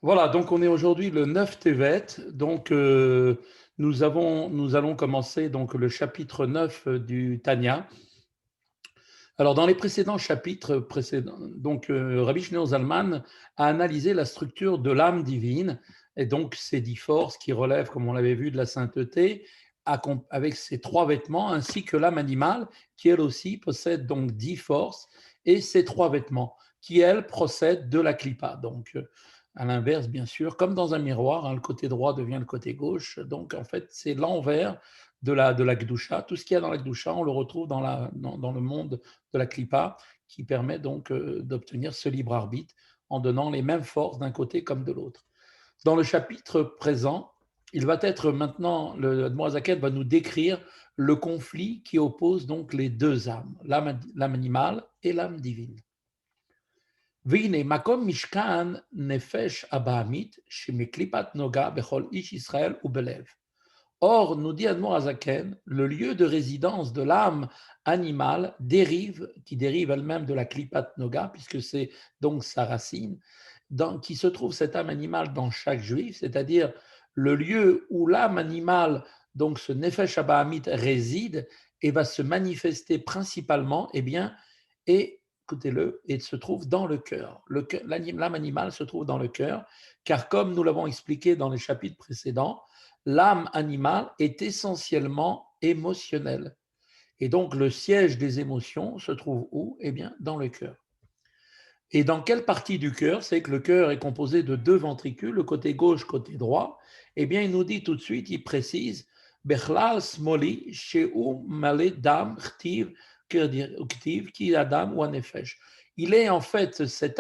Voilà, donc on est aujourd'hui le 9 Tevet, donc nous allons commencer donc le chapitre 9 du Tanya. Alors dans les précédents chapitres donc Rabbi Shneur Zalman a analysé la structure de l'âme divine et donc ces 10 forces qui relèvent, comme on l'avait vu, de la sainteté, avec ses 3 vêtements, ainsi que l'âme animale qui elle aussi possède donc 10 forces et ses 3 vêtements qui elles procèdent de la klipa. Donc à l'inverse, bien sûr, comme dans un miroir, hein, le côté droit devient le côté gauche. Donc, en fait, c'est l'envers de la Gdusha. Tout ce qu'il y a dans la Gdusha, on le retrouve dans le monde de la Klippa, qui permet donc d'obtenir ce libre arbitre en donnant les mêmes forces d'un côté comme de l'autre. Dans le chapitre présent, il va être maintenant, le Admorazaken va nous décrire le conflit qui oppose donc les deux âmes, l'âme animale et l'âme divine. והנה, מקום משכן נפש הבעמית שמקליפת נוגה בכל איש ישראל ובלב. Or, nous dit Admor Azaken, le lieu de résidence de l'âme animale qui dérive elle-même de la klipat noga, puisque c'est donc sa racine, qui se trouve cette âme animale dans chaque juif, c'est-à-dire le lieu où l'âme animale, donc ce nefesh abahamit, réside et va se manifester principalement, eh bien, et écoutez-le, et se trouve dans le cœur. L'âme animale se trouve dans le cœur, car comme nous l'avons expliqué dans les chapitres précédents, l'âme animale est essentiellement émotionnelle. Et donc, le siège des émotions se trouve où? Eh bien, dans le cœur. Et dans quelle partie du cœur? C'est que le cœur est composé de 2 ventricules, le côté gauche, côté droit. Eh bien, il nous dit tout de suite, il précise, Bechlal smoli sheu male dam chtiv ki adam ou anefesh. Il est en fait cette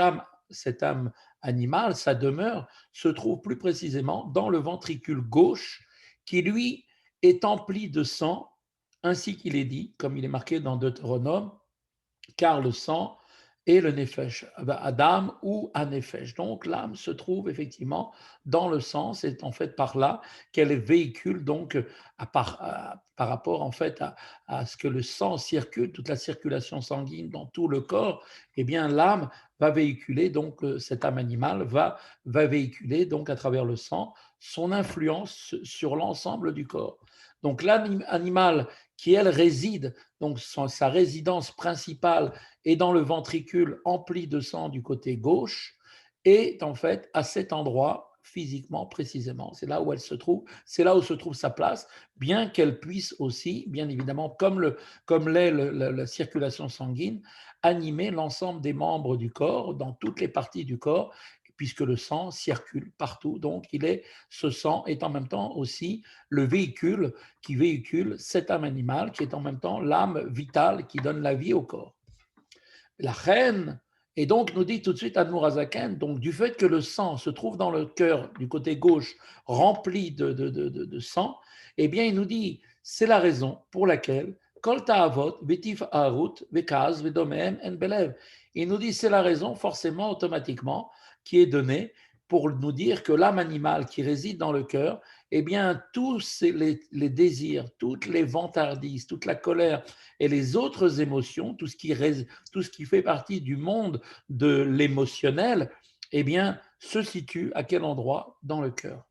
âme animale, sa demeure se trouve plus précisément dans le ventricule gauche, qui lui est empli de sang, ainsi qu'il est dit, comme il est marqué dans Deutéronome, car le sang est le nefesh, Adam ou anefesh. Donc l'âme se trouve effectivement dans le sang, c'est en fait par là qu'elle véhicule donc par rapport en fait à ce que le sang circule, toute la circulation sanguine dans tout le corps, eh bien l'âme va véhiculer donc cette âme animale va véhiculer donc à travers le sang son influence sur l'ensemble du corps. Donc l'âme animale qui elle réside, donc sa résidence principale est dans le ventricule empli de sang du côté gauche, est en fait à cet endroit physiquement précisément. C'est là où elle se trouve, c'est là où se trouve sa place, bien qu'elle puisse aussi, bien évidemment, comme l'est la circulation sanguine, animer l'ensemble des membres du corps, dans toutes les parties du corps, puisque le sang circule partout. Donc, ce sang est en même temps aussi le véhicule qui véhicule cette âme animale, qui est en même temps l'âme vitale qui donne la vie au corps. La reine, et donc nous dit tout de suite Admour Azaken, donc du fait que le sang se trouve dans le cœur du côté gauche rempli de sang, eh bien il nous dit, c'est la raison pour laquelle Kol ta'avot, vetif harut, vekaz, vedomem, en belev. Il nous dit, c'est la raison forcément, automatiquement, qui est donnée pour nous dire que l'âme animale qui réside dans le cœur, eh bien, tous les désirs, toutes les vantardises, toute la colère et les autres émotions, tout ce qui fait partie du monde de l'émotionnel, eh bien, se situe à quel endroit? Dans le cœur.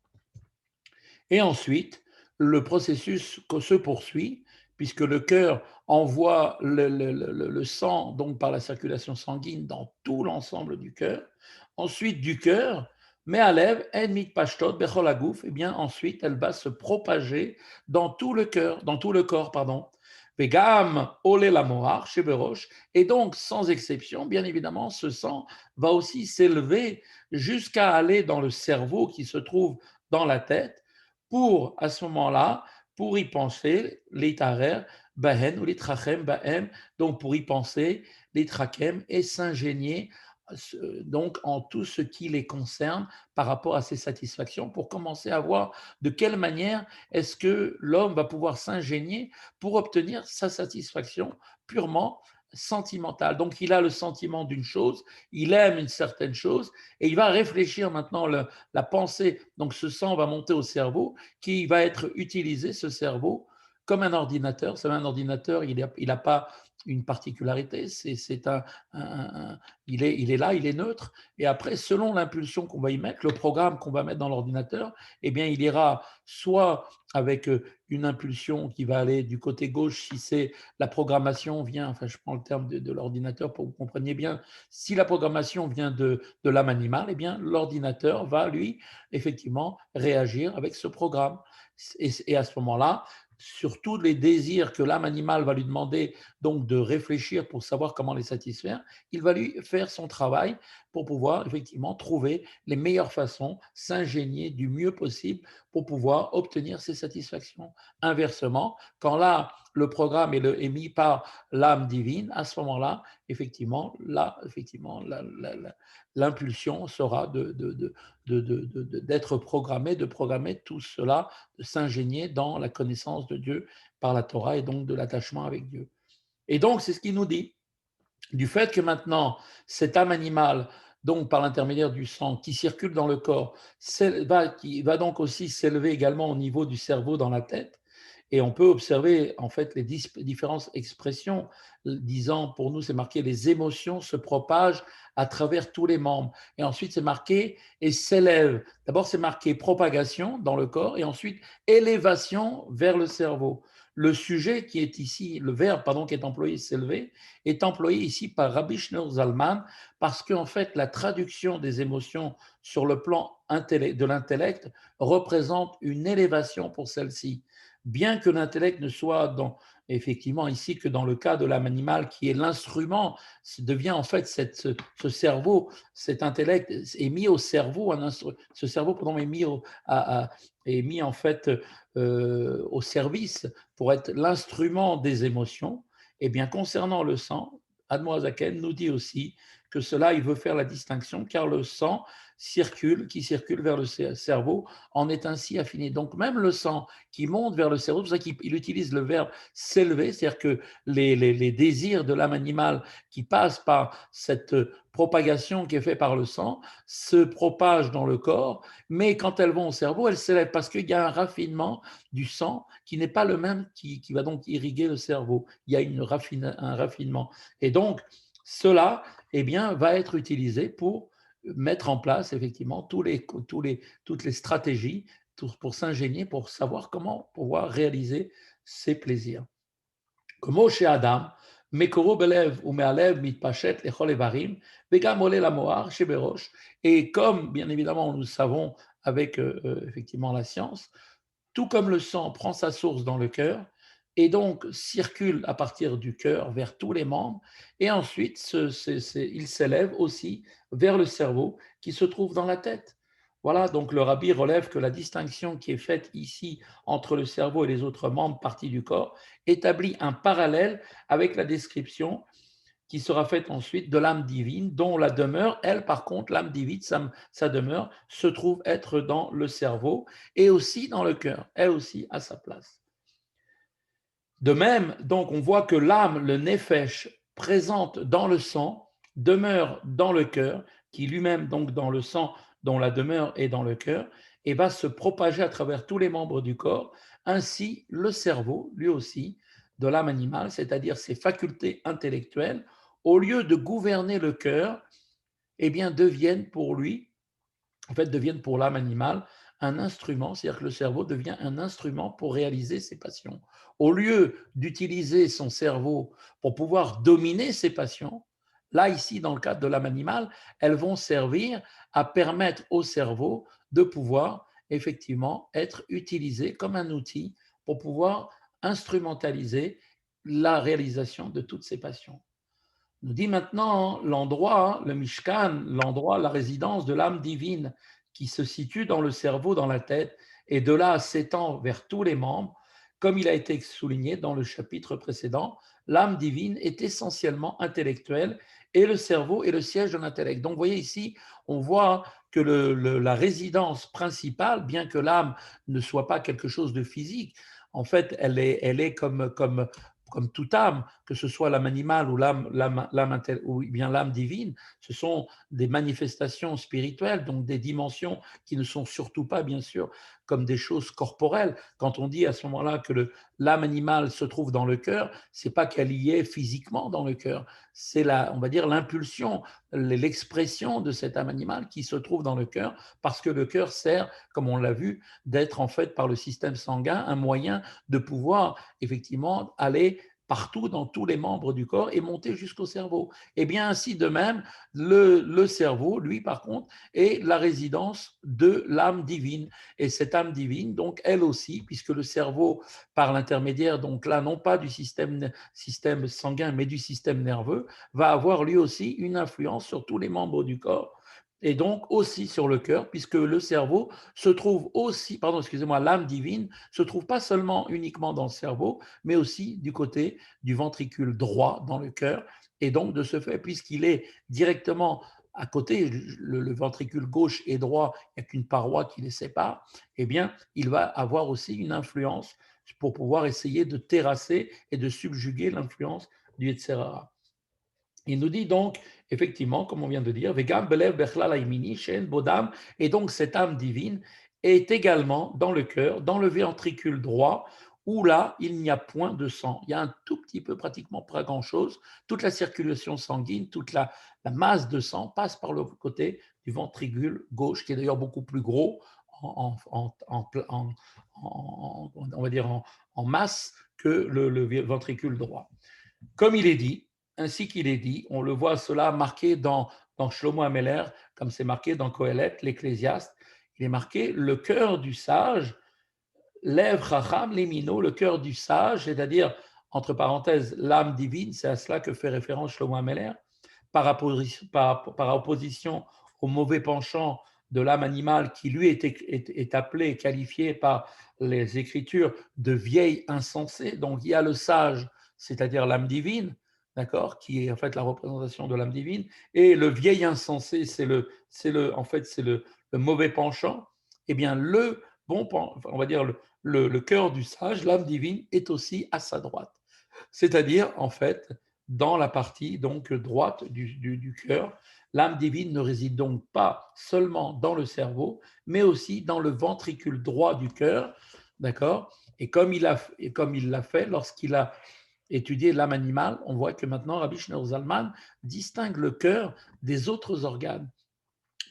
Et ensuite, le processus se poursuit, puisque le cœur envoie le sang, donc par la circulation sanguine, dans tout l'ensemble du cœur. Ensuite, du cœur, mais à lèvres, enmit pashtot, becholagouf, eh bien, ensuite, elle va se propager dans tout le cœur, dans tout le corps, pardon. Vegam ole la moar, sheberosh, et donc, sans exception, bien évidemment, ce sang va aussi s'élever jusqu'à aller dans le cerveau qui se trouve dans la tête, pour, à ce moment-là, pour y penser, les tarer, bahen ou les trachem, bahem, donc pour y penser, les trachem, et s'ingénier donc en tout ce qui les concerne par rapport à ces satisfactions, pour commencer à voir de quelle manière est-ce que l'homme va pouvoir s'ingénier pour obtenir sa satisfaction purement sentimentale. Donc il a le sentiment d'une chose, il aime une certaine chose, et il va réfléchir maintenant la pensée, donc ce sang va monter au cerveau, qui va être utilisé, ce cerveau, comme un ordinateur. C'est un ordinateur, il n'a pas une particularité, il est là, il est neutre, et après, selon l'impulsion qu'on va y mettre, le programme qu'on va mettre dans l'ordinateur, eh bien, il ira soit avec une impulsion qui va aller du côté gauche, si c'est la programmation vient, enfin, je prends le terme de l'ordinateur pour que vous compreniez bien, si la programmation vient de l'âme animale, eh bien, l'ordinateur va, lui, effectivement, réagir avec ce programme. Et à ce moment-là, sur tous les désirs que l'âme animale va lui demander donc de réfléchir pour savoir comment les satisfaire, il va lui faire son travail pour pouvoir effectivement trouver les meilleures façons, s'ingénier du mieux possible pour pouvoir obtenir ces satisfactions. Inversement, quand là, le programme est mis par l'âme divine, à ce moment-là, effectivement, l'impulsion sera d'être programmé, de programmer tout cela, de s'ingénier dans la connaissance de Dieu par la Torah et donc de l'attachement avec Dieu. Et donc, c'est ce qu'il nous dit, du fait que maintenant, cette âme animale, donc par l'intermédiaire du sang qui circule dans le corps, qui va donc aussi s'élever également au niveau du cerveau dans la tête. Et on peut observer en fait les différentes expressions, disant, pour nous, c'est marqué, les émotions se propagent à travers tous les membres. Et ensuite, c'est marqué et s'élève. D'abord, c'est marqué propagation dans le corps et ensuite élévation vers le cerveau. Le sujet qui est ici, le verbe pardon, qui est employé, s'élever, est employé ici par Rabbi Shneur Zalman parce qu'en fait, la traduction des émotions sur le plan de l'intellect représente une élévation pour celle-ci. Bien que l'intellect ne soit effectivement ici que dans le cas de l'âme animale qui est l'instrument, devient en fait ce cerveau, cet intellect est mis au cerveau, ce cerveau pardon, est mis en fait au service pour être l'instrument des émotions. Et bien concernant le sang, Admoazaken nous dit aussi que cela, il veut faire la distinction car le sang qui circule vers le cerveau, en est ainsi affiné. Donc même le sang qui monte vers le cerveau, c'est pour ça qu'il utilise le verbe s'élever, c'est-à-dire que les désirs de l'âme animale qui passent par cette propagation qui est faite par le sang se propagent dans le corps, mais quand elles vont au cerveau, elles s'élèvent parce qu'il y a un raffinement du sang qui n'est pas le même qui va donc irriguer le cerveau. Il y a un raffinement. Et donc, cela eh bien, va être utilisé pour mettre en place effectivement toutes les stratégies pour s'ingénier, pour savoir comment pouvoir réaliser ses plaisirs. Comme chez Adam, Mekoro belev ou mealev mitpachet lechol evarim, vegam ole la moar chez Berosh. Et comme, bien évidemment, nous le savons avec effectivement la science, tout comme le sang prend sa source dans le cœur et donc circule à partir du cœur vers tous les membres, et ensuite il s'élève aussi vers le cerveau qui se trouve dans la tête. Voilà, donc le rabbi relève que la distinction qui est faite ici entre le cerveau et les autres membres parties du corps établit un parallèle avec la description qui sera faite ensuite de l'âme divine, dont la demeure, elle, par contre, l'âme divine, sa demeure, se trouve être dans le cerveau et aussi dans le cœur, elle aussi à sa place. De même, donc, on voit que l'âme, le nefesh, présente dans le sang, demeure dans le cœur, qui lui-même, donc, dans le sang, dont la demeure est dans le cœur, et va se propager à travers tous les membres du corps. Ainsi, le cerveau, lui aussi, de l'âme animale, c'est-à-dire ses facultés intellectuelles, au lieu de gouverner le cœur, eh bien, deviennent pour lui, en fait, deviennent pour l'âme animale un instrument, c'est-à-dire que le cerveau devient un instrument pour réaliser ses passions. Au lieu d'utiliser son cerveau pour pouvoir dominer ses passions, là, ici, dans le cadre de l'âme animale, elles vont servir à permettre au cerveau de pouvoir effectivement être utilisé comme un outil pour pouvoir instrumentaliser la réalisation de toutes ses passions. Nous dit maintenant l'endroit, le Mishkan, l'endroit, la résidence de l'âme divine qui se situe dans le cerveau, dans la tête, et de là s'étend vers tous les membres, comme il a été souligné dans le chapitre précédent, l'âme divine est essentiellement intellectuelle et le cerveau est le siège de l'intellect. Donc, vous voyez ici, on voit que la résidence principale, bien que l'âme ne soit pas quelque chose de physique, en fait, elle est comme toute âme, que ce soit l'âme animale ou ou bien l'âme divine, ce sont des manifestations spirituelles, donc des dimensions qui ne sont surtout pas, bien sûr, comme des choses corporelles. Quand on dit à ce moment-là que l'âme animale se trouve dans le cœur, c'est pas qu'elle y est physiquement dans le cœur, c'est on va dire l'impulsion, l'expression de cette âme animale qui se trouve dans le cœur, parce que le cœur sert, comme on l'a vu, d'être en fait par le système sanguin un moyen de pouvoir effectivement aller partout dans tous les membres du corps et monter jusqu'au cerveau. Et bien ainsi de même, le cerveau, lui par contre, est la résidence de l'âme divine. Et cette âme divine, donc elle aussi, puisque le cerveau, par l'intermédiaire, donc là, non pas du système sanguin, mais du système nerveux, va avoir lui aussi une influence sur tous les membres du corps et donc aussi sur le cœur, puisque le cerveau se trouve aussi, pardon, excusez-moi, l'âme divine se trouve pas seulement uniquement dans le cerveau, mais aussi du côté du ventricule droit dans le cœur. Et donc, de ce fait, puisqu'il est directement à côté, le ventricule gauche et droit, il n'y a qu'une paroi qui les sépare, eh bien, il va avoir aussi une influence pour pouvoir essayer de terrasser et de subjuguer l'influence du Yetzirah. Il nous dit donc, effectivement, comme on vient de dire, et donc cette âme divine est également dans le cœur, dans le ventricule droit, où là, il n'y a point de sang. Il y a un tout petit peu, pratiquement pas grand-chose. Toute la circulation sanguine, toute la masse de sang passe par le côté du ventricule gauche, qui est d'ailleurs beaucoup plus gros on va dire en masse que le ventricule droit. Comme il est dit, ainsi qu'il est dit, on le voit cela marqué dans Shlomo Ameler, comme c'est marqué dans Kohelet, l'Ecclésiaste, il est marqué le cœur du sage, lève Chacham Limino, le cœur du sage, c'est-à-dire, entre parenthèses, l'âme divine, c'est à cela que fait référence Shlomo Ameler, par opposition au mauvais penchant de l'âme animale qui lui est appelé, qualifié par les Écritures de vieille insensée. Donc il y a le sage, c'est-à-dire l'âme divine, d'accord, qui est en fait la représentation de l'âme divine, et le vieil insensé, en fait, c'est le mauvais penchant. Eh bien, on va dire le cœur du sage, l'âme divine, est aussi à sa droite. C'est-à-dire, en fait, dans la partie donc droite du cœur, l'âme divine ne réside donc pas seulement dans le cerveau, mais aussi dans le ventricule droit du cœur, d'accord. Et comme il l'a fait lorsqu'il a étudié l'âme animale, on voit que maintenant Rabbi Shneur Zalman distingue le cœur des autres organes.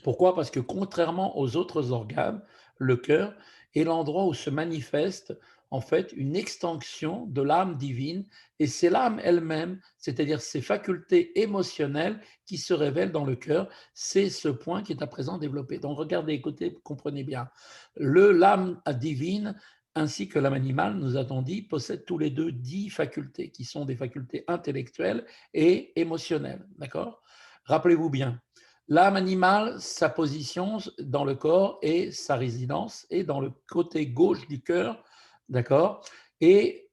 Pourquoi? Parce que contrairement aux autres organes, le cœur est l'endroit où se manifeste en fait une extension de l'âme divine, et c'est l'âme elle-même, c'est-à-dire ses facultés émotionnelles qui se révèlent dans le cœur. C'est ce point qui est à présent développé. Donc regardez, écoutez, comprenez bien. L'âme divine ainsi que l'âme animale, nous avons dit, possèdent tous les deux 10 facultés qui sont des facultés intellectuelles et émotionnelles. D'accord? Rappelez-vous bien, l'âme animale, sa position dans le corps et sa résidence est dans le côté gauche du cœur, d'accord? Et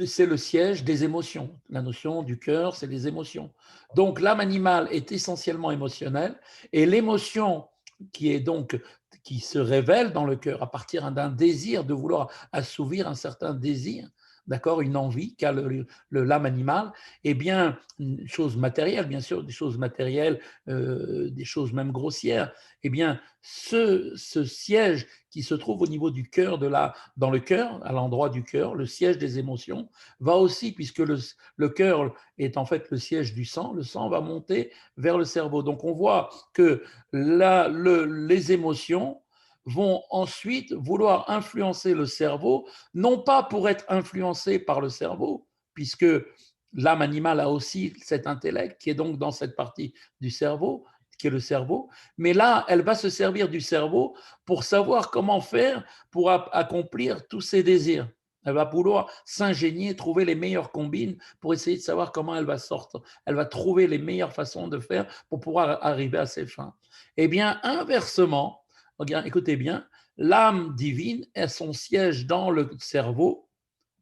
c'est le siège des émotions. La notion du cœur, c'est les émotions. Donc l'âme animale est essentiellement émotionnelle et l'émotion qui se révèle dans le cœur à partir d'un désir de vouloir assouvir un certain désir, d'accord, une envie qu'a l'âme animale, eh bien, une chose matérielle, bien sûr, des choses matérielles, des choses même grossières, eh bien, ce siège qui se trouve au niveau du cœur, dans le cœur, à l'endroit du cœur, le siège des émotions, va aussi, puisque le cœur est en fait le siège du sang, le sang va monter vers le cerveau. Donc, on voit que les émotions vont ensuite vouloir influencer le cerveau, non pas pour être influencé par le cerveau, puisque l'âme animale a aussi cet intellect qui est donc dans cette partie du cerveau, qui est le cerveau, mais là, elle va se servir du cerveau pour savoir comment faire pour accomplir tous ses désirs. Elle va vouloir s'ingénier, trouver les meilleures combines pour essayer de savoir comment elle va sortir. Elle va trouver les meilleures façons de faire pour pouvoir arriver à ses fins. Eh bien, inversement, regarde, écoutez bien, l'âme divine a son siège dans le cerveau,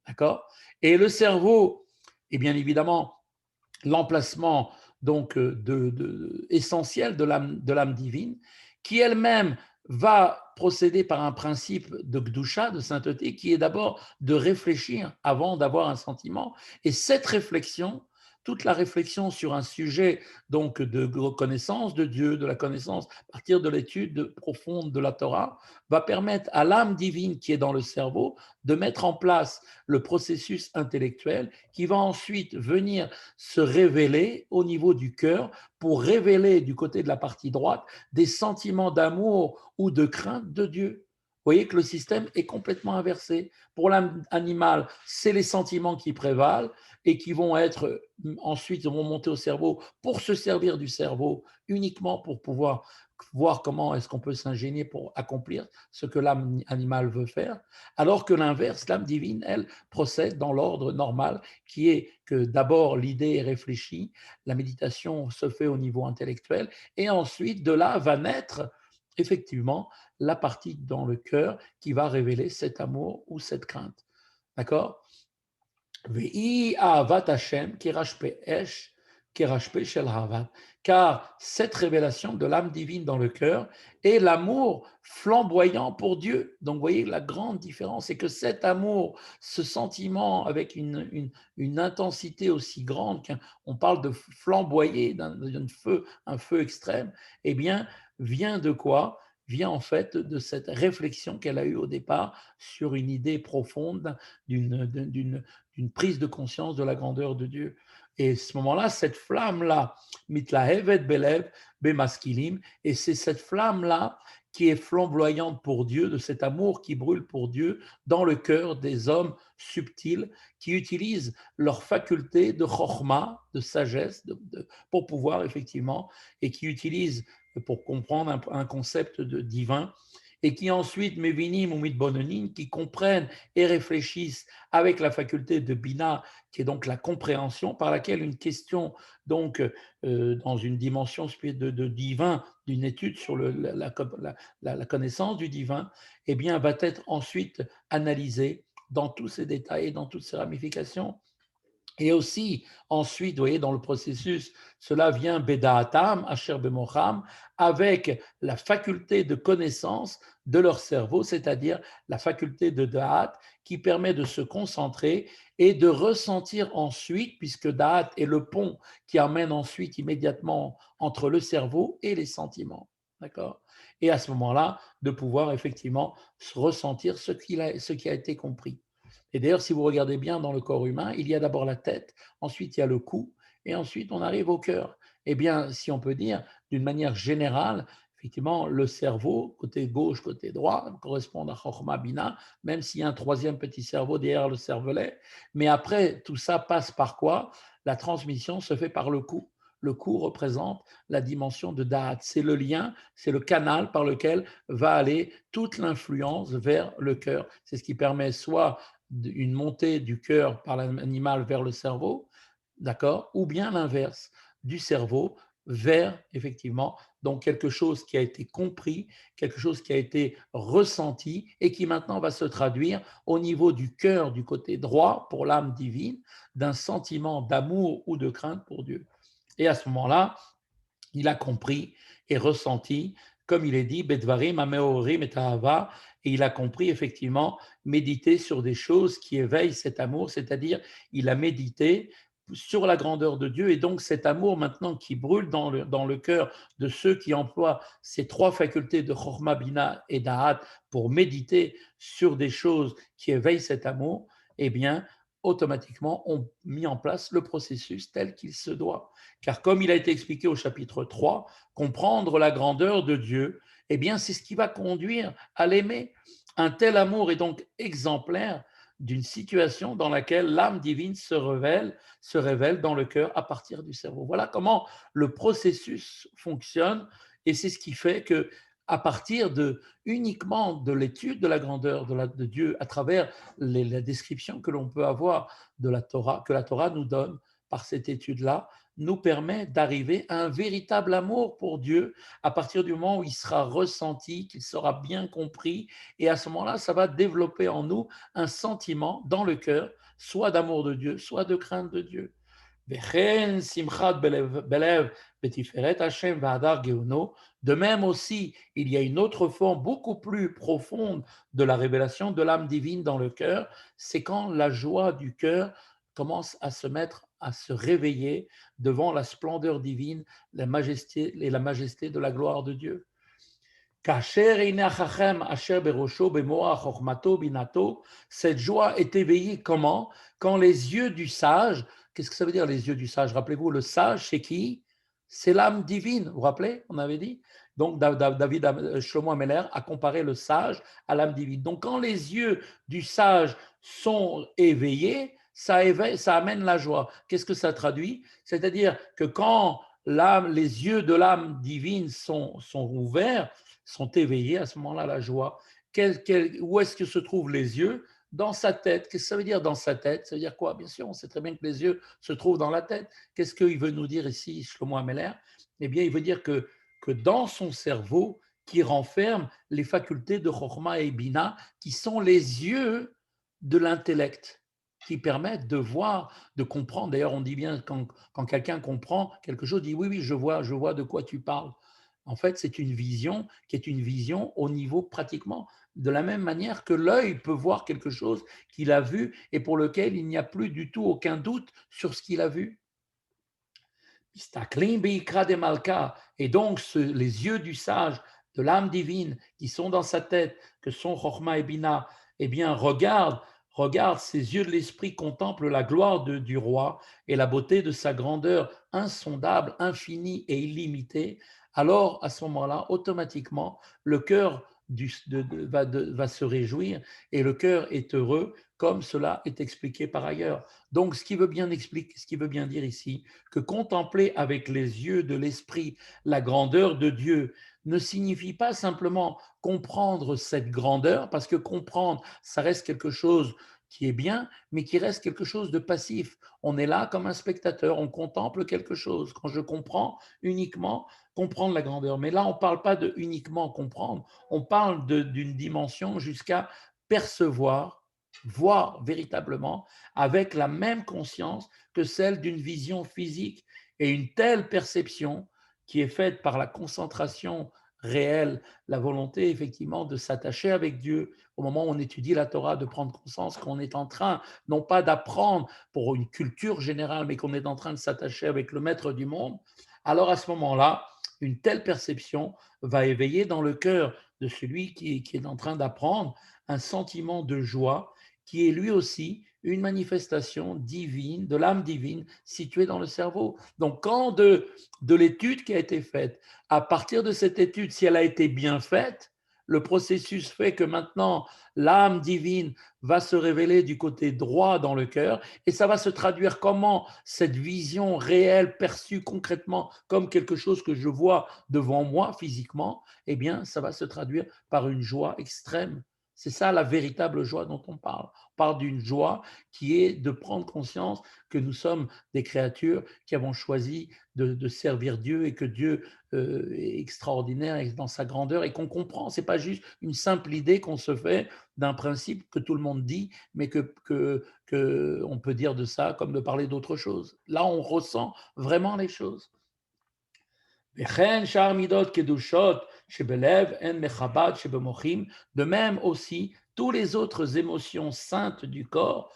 d'accord? Et le cerveau est bien évidemment l'emplacement donc essentiel de l'âme divine, qui elle-même va procéder par un principe de gdusha, de sainteté, qui est d'abord de réfléchir avant d'avoir un sentiment. Et cette réflexion, toute la réflexion sur un sujet donc de connaissance de Dieu, de la connaissance à partir de l'étude profonde de la Torah, va permettre à l'âme divine qui est dans le cerveau de mettre en place le processus intellectuel qui va ensuite venir se révéler au niveau du cœur pour révéler du côté de la partie droite des sentiments d'amour ou de crainte de Dieu. Vous voyez que le système est complètement inversé. Pour l'âme animale, c'est les sentiments qui prévalent et qui vont être ensuite vont monter au cerveau pour se servir du cerveau uniquement pour pouvoir voir comment est-ce qu'on peut s'ingénier pour accomplir ce que l'âme animale veut faire, alors que l'inverse, l'âme divine, elle, procède dans l'ordre normal, qui est que d'abord l'idée est réfléchie, la méditation se fait au niveau intellectuel, et ensuite de là va naître effectivement la partie dans le cœur qui va révéler cet amour ou cette crainte. D'accord? Car cette révélation de l'âme divine dans le cœur est l'amour flamboyant pour Dieu. Donc, vous voyez, la grande différence, c'est que cet amour, ce sentiment avec une intensité aussi grande, qu'on parle de flamboyer, un feu extrême, eh bien, vient de quoi? Vient en fait de cette réflexion qu'elle a eue au départ sur une idée profonde d'une prise de conscience de la grandeur de Dieu. Et à ce moment-là, cette flamme-là, mitlahevet belev bemaskilim, et c'est cette flamme-là qui est flamboyante pour Dieu, de cet amour qui brûle pour Dieu dans le cœur des hommes subtils qui utilisent leur faculté de chorma, de sagesse, pour pouvoir effectivement, et qui utilisent pour comprendre un concept de divin, et qui ensuite, mevinim ou mitbononin, qui comprennent et réfléchissent avec la faculté de Bina, qui est donc la compréhension, par laquelle une question, donc, dans une dimension de divin, d'une étude sur la connaissance du divin, eh bien, va être ensuite analysée dans tous ses détails, dans toutes ses ramifications. Et aussi, ensuite, vous voyez, dans le processus, cela vient Bedaatam, Asher Bemocham, avec la faculté de connaissance de leur cerveau, c'est-à-dire la faculté de Da'at, qui permet de se concentrer et de ressentir ensuite, puisque Da'at est le pont qui amène ensuite immédiatement entre le cerveau et les sentiments. D'accord? Et à ce moment-là, de pouvoir effectivement ressentir ce qui a été compris. Et d'ailleurs, si vous regardez bien dans le corps humain, il y a d'abord la tête, ensuite il y a le cou, et ensuite on arrive au cœur. Eh bien, si on peut dire, d'une manière générale, effectivement, le cerveau, côté gauche, côté droit, correspond à Chokhmah Bina, même s'il y a un troisième petit cerveau derrière le cervelet. Mais après, tout ça passe par quoi? La transmission se fait par le cou. Le cou représente la dimension de Da'at. C'est le lien, c'est le canal par lequel va aller toute l'influence vers le cœur. C'est ce qui permet soit une montée du cœur par l'animal vers le cerveau, d'accord, ou bien l'inverse, du cerveau vers, effectivement, donc quelque chose qui a été compris, quelque chose qui a été ressenti et qui maintenant va se traduire au niveau du cœur, du côté droit, pour l'âme divine, d'un sentiment d'amour ou de crainte pour Dieu. Et à ce moment-là, il a compris et ressenti, comme il est dit, Bedvarim, Ameorim et Tahava, et il a compris effectivement méditer sur des choses qui éveillent cet amour, c'est-à-dire il a médité sur la grandeur de Dieu et donc cet amour maintenant qui brûle dans le cœur de ceux qui emploient ces trois facultés de Chorma, Bina et Da'at pour méditer sur des choses qui éveillent cet amour, eh bien, automatiquement, ont mis en place le processus tel qu'il se doit. Car comme il a été expliqué au chapitre 3, comprendre la grandeur de Dieu, eh bien, c'est ce qui va conduire à l'aimer. Un tel amour est donc exemplaire d'une situation dans laquelle l'âme divine se révèle dans le cœur à partir du cerveau. Voilà comment le processus fonctionne et c'est ce qui fait que à partir uniquement de l'étude de la grandeur de Dieu à travers la description que l'on peut avoir de la Torah, que la Torah nous donne par cette étude-là, nous permet d'arriver à un véritable amour pour Dieu à partir du moment où il sera ressenti, qu'il sera bien compris. Et à ce moment-là, ça va développer en nous un sentiment dans le cœur, soit d'amour de Dieu, soit de crainte de Dieu. De même aussi, il y a une autre forme beaucoup plus profonde de la révélation de l'âme divine dans le cœur, c'est quand la joie du cœur commence à se mettre à se réveiller devant la splendeur divine, la majesté et la majesté de la gloire de Dieu. Cette joie est éveillée comment? Quand les yeux du sage, qu'est-ce que ça veut dire les yeux du sage? Rappelez-vous, le sage, c'est qui? C'est l'âme divine, vous vous rappelez? On avait dit? Donc David Shlomo Ameler a comparé le sage à l'âme divine. Donc quand les yeux du sage sont éveillés, ça amène la joie. Qu'est-ce que ça traduit? C'est-à-dire que quand les yeux de l'âme divine sont ouverts, sont éveillés, à ce moment-là, la joie. Où est-ce que se trouvent les yeux? Dans sa tête. Qu'est-ce que ça veut dire dans sa tête? Ça veut dire quoi? Bien sûr, on sait très bien que les yeux se trouvent dans la tête. Qu'est-ce qu'il veut nous dire ici, Shlomo Ameler? Eh bien, il veut dire que dans son cerveau, qui renferme les facultés de Chokhmah et Bina, qui sont les yeux de l'intellect, qui permettent de voir, de comprendre. D'ailleurs, on dit bien quand quelqu'un comprend quelque chose, dit oui, oui, je vois de quoi tu parles. En fait, c'est une vision qui est une vision au niveau pratiquement de la même manière que l'œil peut voir quelque chose qu'il a vu et pour lequel il n'y a plus du tout aucun doute sur ce qu'il a vu. Et donc, les yeux du sage, de l'âme divine qui sont dans sa tête, que sont Chokhmah et Bina, eh bien, regarde, ses yeux de l'esprit contemplent la gloire du roi et la beauté de sa grandeur insondable, infinie et illimitée. Alors, à ce moment-là, automatiquement, le cœur va se réjouir et le cœur est heureux, comme cela est expliqué par ailleurs. Donc, ce qui veut bien dire ici, que contempler avec les yeux de l'esprit la grandeur de Dieu ne signifie pas simplement comprendre cette grandeur, parce que comprendre, ça reste quelque chose qui est bien, mais qui reste quelque chose de passif. On est là comme un spectateur, on contemple quelque chose. Quand je comprends, uniquement comprendre la grandeur. Mais là, on ne parle pas de uniquement comprendre, on parle d'une dimension jusqu'à percevoir, voir véritablement, avec la même conscience que celle d'une vision physique. Et une telle perception qui est faite par la concentration réelle, la volonté effectivement de s'attacher avec Dieu au moment où on étudie la Torah, de prendre conscience qu'on est en train, non pas d'apprendre pour une culture générale, mais qu'on est en train de s'attacher avec le maître du monde, alors à ce moment-là, une telle perception va éveiller dans le cœur de celui qui est en train d'apprendre un sentiment de joie qui est lui aussi une manifestation divine, de l'âme divine située dans le cerveau. Donc, quand de l'étude qui a été faite, à partir de cette étude, si elle a été bien faite, le processus fait que maintenant, l'âme divine va se révéler du côté droit dans le cœur et ça va se traduire comment cette vision réelle, perçue concrètement comme quelque chose que je vois devant moi physiquement, eh bien, ça va se traduire par une joie extrême. C'est ça la véritable joie dont on parle. On parle d'une joie qui est de prendre conscience que nous sommes des créatures qui avons choisi de servir Dieu et que Dieu est extraordinaire dans sa grandeur et qu'on comprend. Ce n'est pas juste une simple idée qu'on se fait d'un principe que tout le monde dit, mais que on peut dire de ça comme de parler d'autre chose. Là, on ressent vraiment les choses. De même aussi, tous les autres émotions saintes du cœur,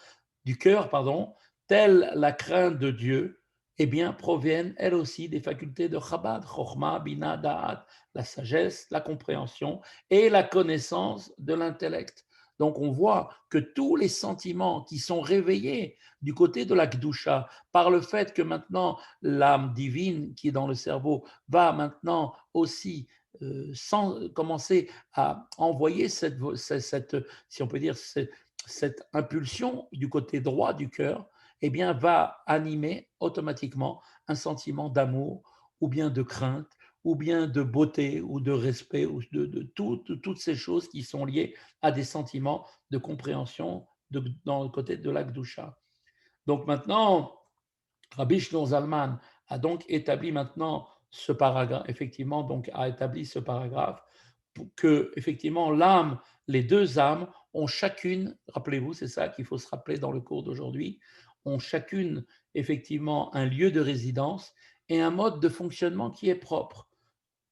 telles la crainte de Dieu, eh bien, proviennent elles aussi des facultés de Chabad, Chokhmah, Bina, Da'at, la sagesse, la compréhension et la connaissance de l'intellect. Donc, on voit que tous les sentiments qui sont réveillés du côté de la Kedusha par le fait que maintenant l'âme divine qui est dans le cerveau va maintenant aussi commencer à envoyer si on peut dire, cette impulsion du côté droit du cœur, eh bien, va animer automatiquement un sentiment d'amour ou bien de crainte ou bien de beauté ou de respect ou de toutes ces choses qui sont liées à des sentiments de compréhension dans le côté de la Kedusha. Donc maintenant, Rabbi Shneur Zalman a donc établi maintenant ce paragraphe, effectivement, donc a établi ce paragraphe pour que, effectivement, l'âme, les deux âmes ont chacune, rappelez-vous, c'est ça qu'il faut se rappeler dans le cours d'aujourd'hui, ont chacune, effectivement, un lieu de résidence et un mode de fonctionnement qui est propre.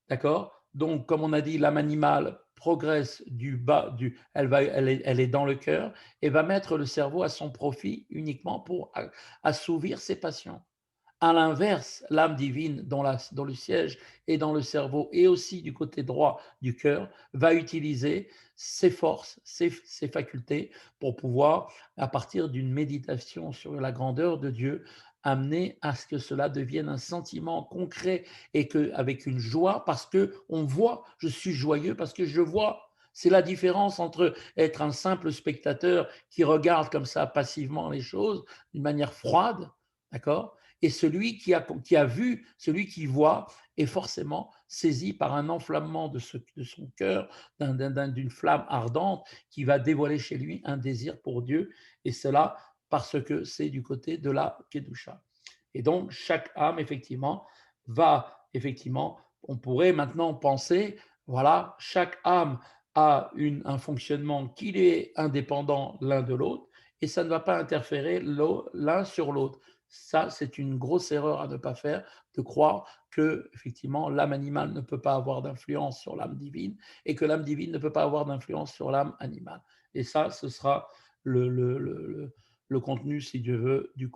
D'accord? Donc, comme on a dit, l'âme animale progresse du bas, elle est dans le cœur et va mettre le cerveau à son profit uniquement pour assouvir ses passions. À l'inverse, l'âme divine, dont le siège est dans le cerveau et aussi du côté droit du cœur, va utiliser ses forces, ses facultés pour pouvoir, à partir d'une méditation sur la grandeur de Dieu, amener à ce que cela devienne un sentiment concret et que, avec une joie, parce que on voit, je suis joyeux parce que je vois. C'est la différence entre être un simple spectateur qui regarde comme ça passivement les choses d'une manière froide, d'accord, et celui qui a vu, celui qui voit, est forcément saisi par un enflammement de son cœur, d'une flamme ardente qui va dévoiler chez lui un désir pour Dieu, et cela parce que c'est du côté de la Kedusha. Et donc, chaque âme, effectivement, on pourrait maintenant penser, voilà, chaque âme a un fonctionnement qui est indépendant l'un de l'autre, et ça ne va pas interférer l'un sur l'autre. Ça, c'est une grosse erreur à ne pas faire, de croire que, effectivement, l'âme animale ne peut pas avoir d'influence sur l'âme divine et que l'âme divine ne peut pas avoir d'influence sur l'âme animale. Et ça, ce sera le, le, le, le contenu, si Dieu veut, du